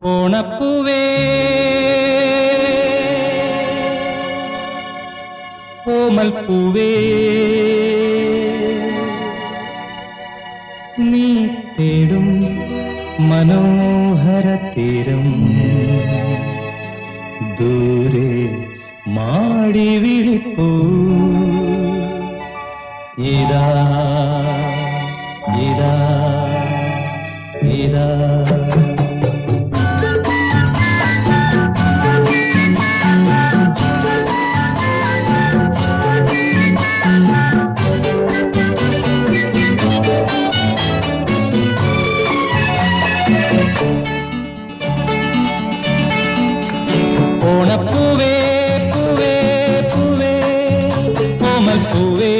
ഓണപ്പൂവേ ഓമൽപ്പൂവേ നീ തേടും മനോഹര തീരം ദൂരെ മാടി വിളിപ്പൂ ഇതാ ഇതാ ഇതാ ഓണപ്പൂവേ പൂവേ പൂവേ ഓമൽപ്പൂവേ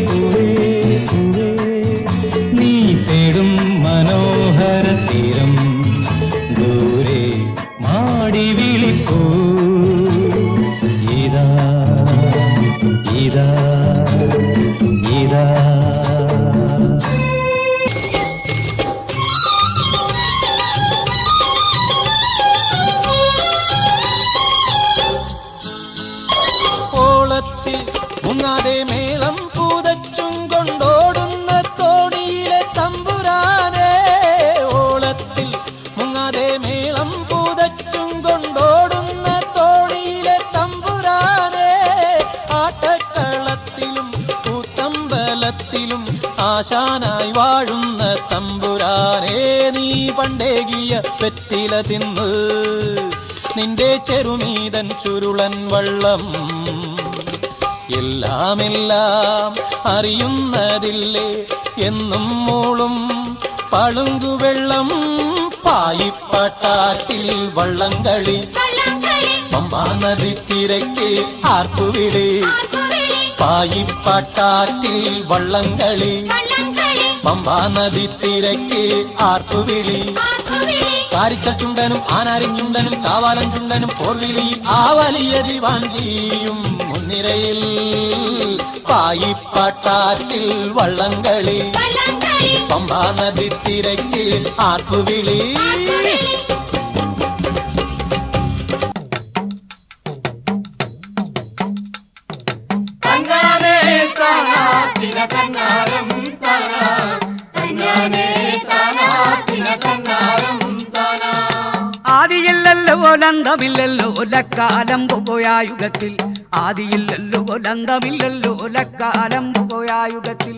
പൂവേ പൂവേ നീ തേടും മനോഹര തീരം ദൂരെ മാടി വിളിപ്പൂ ഇതാ ഇതാ ഇതാ മുങ്ങാതെ മേളം പൂതച്ചും കൊണ്ടോടുന്ന തോണിയിലെ തമ്പുരാനേ ഓളത്തിൽ മുങ്ങാതെ മേളം പൂതച്ചും കൊണ്ടോടുന്ന തോണിയിലെ തമ്പുരാനേ ആട്ടക്കളത്തിലും കൂത്തമ്പലത്തിലും ആശാനായി വാഴുന്ന തമ്പുരാനേ നീ പണ്ടേകിയ വെറ്റില തിന്ന് നിന്റെ ചെറുമീതൻ ചുരുളൻ വള്ളം എല്ലാം അറിയുന്നതില്ലേ എന്നും മൂളും പളുങ്കുവെള്ളം പായിപ്പാട്ടാറ്റിൽ വള്ളംകളി പമ്പാ നദി തിരക്ക് ആർപ്പുവിളി പായിപ്പാട്ടാറ്റിൽ വള്ളംകളി പമ്പാ നദി തിരക്ക് ആർപ്പുവിളി കാരിച്ച ചുണ്ടനും ആനാരി ചുണ്ടനും കാവാലൻ ചുണ്ടനും പോർവിളിയിൽ ആ വലിയ ദിവാഞ്ചിയും മുൻനിരയിൽ പായിപ്പാട്ടാറ്റിൽ വള്ളംകളി പമ്പാ നദി തിരക്ക് ആർപ്പുവിളി ആദിയില്ലല്ലോ ലന്തമില്ലല്ലോ ലക്കാലം പോയായുഗത്തിൽ ആദിയില്ലല്ലോ ലന്തമില്ലല്ലോ ലക്കാലം പോയായുഗത്തിൽ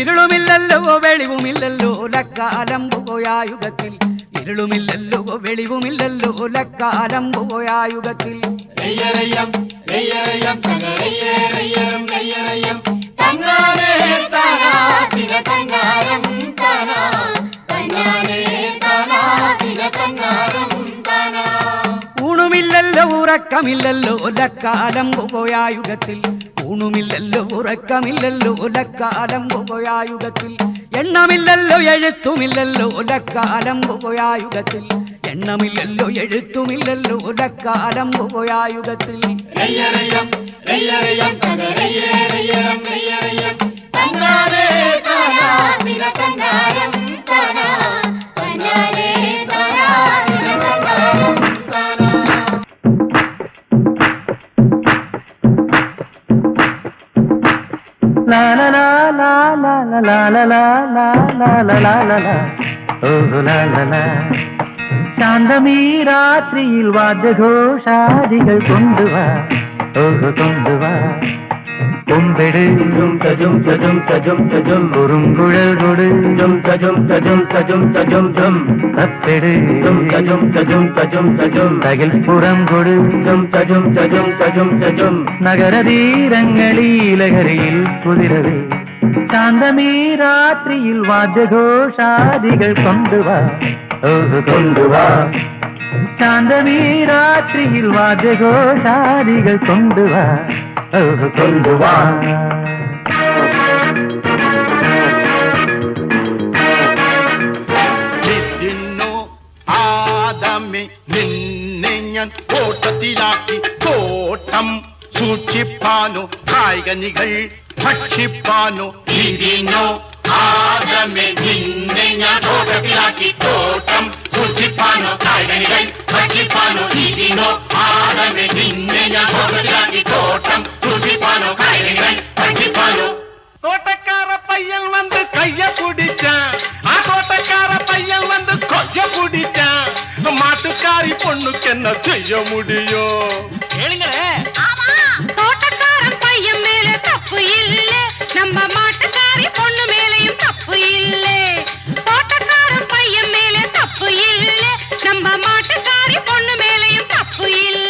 ഇരുളുമില്ലല്ലോ വെളിവുമില്ലല്ലോ ലക്കാലം പോയായുഗത്തിൽ ഇരുളുമില്ലല്ലോ വെളിവുമില്ലല്ലോ ലക്കാലം പോയായുഗത്തിൽ ഊണുമില്ലല്ലോ ഉറക്കമില്ലല്ലോ ലക്കാലം പോയായുഗത്തിൽ ഊണുമില്ലല്ലോ ഉറക്കമില്ലല്ലോ ലക്കാലം പോയായുഗത്തിൽ എണ്ണമില്ലല്ലോ എഴുത്തുമില്ലല്ലോ ലക്കാലം പോയായുഗത്തിൽ എണ്ണമില്ലല്ലോ എഴുത്തുമില്ലല്ലോ ലക്കാലം പോയായുഗത്തിൽ la la la la la la la la la la la la la la la oh la la la ശാന്തമീ രാത്രിയിൽ വാദ്യഘോഷാദികൾ കൊണ്ടുവാ ഓഹ് കൊണ്ടുവാ കൊമ്പെട് തജും തജും തജും തജും കുറുങ്കുഴൽ കൊട് തജും തജും തജും തജും തജും തപ്പെട് തജും തജും തജും തജും തകിൽ പുറം കൊട് തജും തജും തജും തജും നഗരതീരങ്ങളിൽ ലഹരിയിൽ കുതിരവേ ശാന്തമീ രാത്രിയിൽ വാദ്യഘോഷാദികൾ കൊണ്ടുവാ ഓഹ് കൊണ്ടുവാ ശാന്തമീ രാത്രിയിൽ വാദ്യഘോഷാദികൾ കൊണ്ടുവാ ഓഹ് കൊണ്ടുവാ ആദമേ നിന്നെ ഞാൻ ഓട്ടത്തിലാക്കി തോട്ടം സൂക്ഷിപ്പാനോ കായികനികൾ ഭക്ഷിപ്പാനോ ഇതിനോ ആദമേ നിന്നെ ഞാൻ തോട്ടത്തിലാക്കി തോട്ടം സൂക്ഷിപ്പാനോ കായികനികൾ ഭക്ഷിപ്പാനോ ഇതിനോ ആടനെ നിന്നെ ഞാൻ തോട്ടത്തിലാക്കി തോട്ടം സൂക്ഷിപ്പാനോ കായകൾ ഭക്ഷിപ്പാനോ. தோட்டக்கார பையன் வந்து கைய பிடிச்சான், தோட்டக்கார பையன் வந்து கொய்ய பிடிச்சான். மாட்டுக்காரி பொண்ணுக்கு என்ன செய்ய முடியும் கேளுங்களே. தோட்டக்காரன் பையன் மேல தப்பு இல்ல, நம்ம மாட்டுக்காரி பொண்ணு மேலையும் தப்பு இல்ல. தோட்டக்காரன் பையன் மேல தப்பு இல்ல, நம்ம மாட்டுக்காரி பொண்ணு மேலையும் தப்பு இல்ல.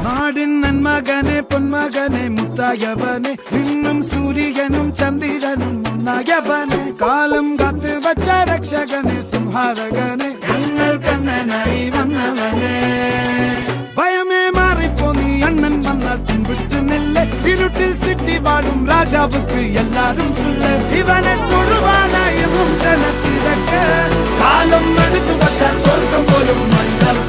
നാടിൻ നന്മകനെ പൊന്മകനെ മുത്തായവനെ ഇന്നും സൂര്യനും ചന്ദ്രനും ഒന്നായവനെ കാലം കാത്ത് വച്ച രക്ഷകനെ സംഹാരകനെ ഞങ്ങൾ കണ്ണനായി വന്നവനെ ഭയമേ മാറിപ്പോ നീ അണ്ണൻ വന്നാൽ തുമ്പിട്ട് നില്ല ഇരുട്ടിൽ സിറ്റി വാഴും രാജാവുക്ക് എല്ലാരും സുല്ല ഇവനെ തൊഴുവാനായും ജനത്തിരക്ക് കാലം എടുത്തു വച്ചാൽ സ്വർഗം പോലും മണ്ണൽ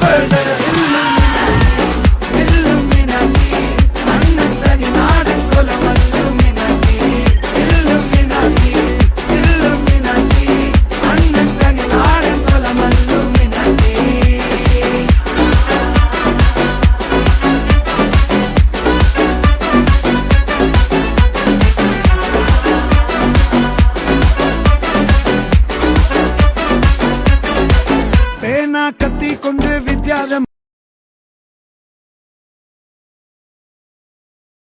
കത്തി കൊണ്ട് വിദ്യാരം